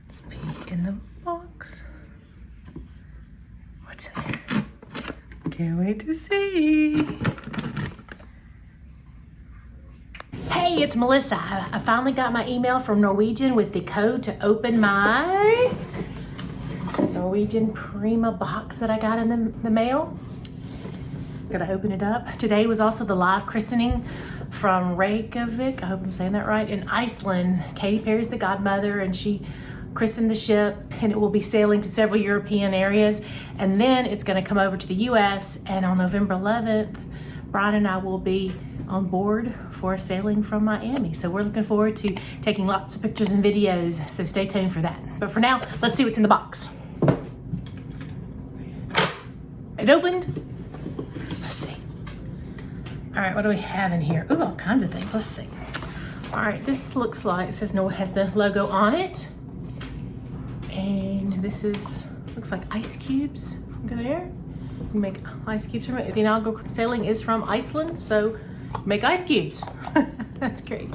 Let's peek in the box. What's in there? Can't wait to see. Hey, it's Melissa. I finally got my email from Norwegian with the code to open my Norwegian Prima box that I got in the mail. Gotta open it up. Today was also the live christening from Reykjavik, I hope I'm saying that right, in Iceland. Katy Perry's the godmother, and she christened the ship, and it will be sailing to several European areas, and then it's gonna come over to the US, and on November 11th, Brian and I will be on board for a sailing from Miami. So we're looking forward to taking lots of pictures and videos, so stay tuned for that. But for now, let's see what's in the box. It opened. Let's see. All right, what do we have in here? Ooh, all kinds of things. Let's see. All right, this looks like, it says no, it has the logo on it. And this looks like ice cubes. Look there. You make ice cubes from it. The inaugural sailing is from Iceland, so make ice cubes. That's great.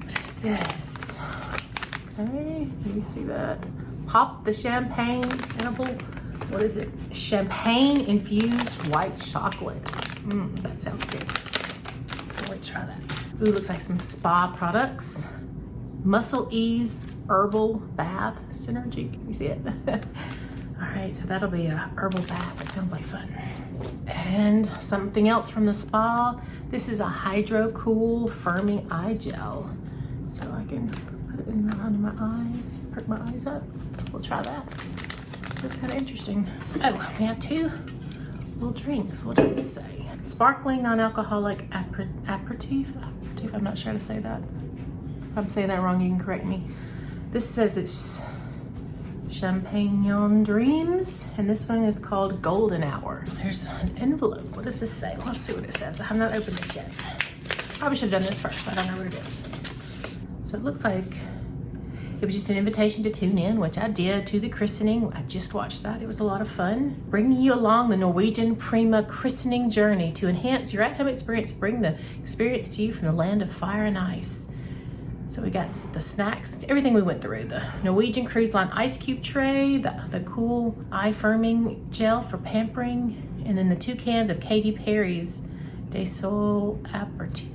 What is this? Okay, you see that? Pop the champagne edible. What is it? Champagne infused white chocolate. That sounds good. Can't wait to try that. Ooh, looks like some spa products. Muscle Ease Herbal Bath Synergy. Can you see it? All right, so that'll be a herbal bath. That sounds like fun. And something else from the spa. This is a Hydro Cool Firming Eye Gel. So I can put it in under my eyes, perk my eyes up. We'll try that. That's kind of interesting. Oh, we have two little drinks. What does this say? Sparkling non-alcoholic aperitif. I'm not sure how to say that. If I'm saying that wrong, you can correct me. This says it's Champagne Dreams, and this one is called Golden Hour. There's an envelope. What does this say? Let's see what it says. I have not opened this yet. Probably should have done this first. I don't know what it is. So it looks like it was just an invitation to tune in, which I did, to the christening. I just watched that. It was a lot of fun. Bringing you along the Norwegian Prima christening journey to enhance your at-home experience. Bring the experience to you from the land of fire and ice. So we got the snacks, everything we went through. The Norwegian Cruise Line ice cube tray, the cool eye firming gel for pampering, and then the 2 cans of Katy Perry's De Sol Aperitif.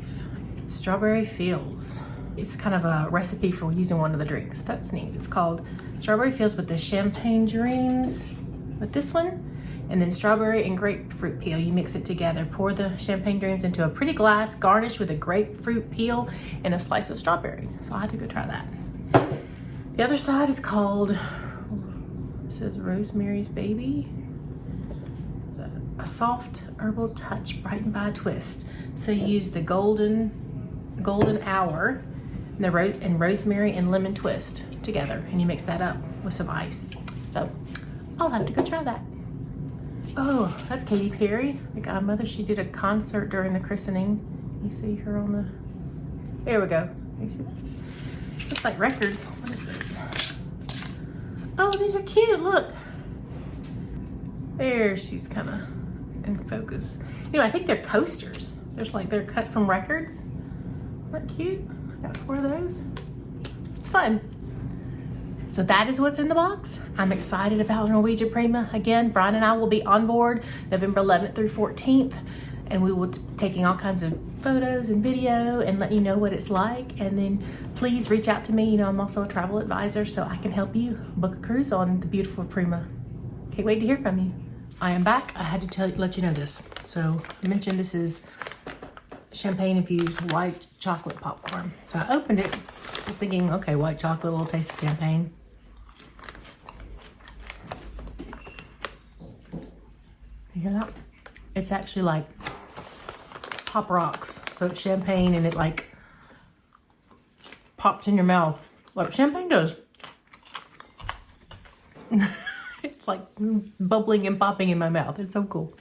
Strawberry Fields. It's kind of a recipe for using one of the drinks. That's neat. It's called Strawberry Fields with the Champagne Dreams with this one. And then strawberry and grapefruit peel. You mix it together. Pour the Champagne Dreams into a pretty glass, garnish with a grapefruit peel and a slice of strawberry. So I had to go try that. The other side is called, it says Rosemary's Baby. A soft herbal touch brightened by a twist. So you use the golden hour and rosemary and lemon twist together, and you mix that up with some ice. So I'll have to go try that. Oh, that's Katy Perry, the godmother. She did a concert during the christening. You see her on the, there we go. You see that? Looks like records. What is this? Oh, these are cute, look. There, she's kind of in focus. Anyway, I think they're coasters. They're cut from records. Isn't that cute? I got 4 of those. It's fun. So that is what's in the box. I'm excited about Norwegian Prima. Again, Brian and I will be on board November 11th through 14th, and we will be taking all kinds of photos and video and let you know what it's like. And then please reach out to me. You know, I'm also a travel advisor, so I can help you book a cruise on the beautiful Prima. Can't wait to hear from you. I am back. I had to let you know this. So I mentioned this is champagne infused white chocolate popcorn. So I opened it, just thinking, okay, white chocolate, a little taste of champagne. You hear that? It's actually like Pop Rocks. So it's champagne and it like pops in your mouth like champagne does. It's like bubbling and popping in my mouth. It's so cool.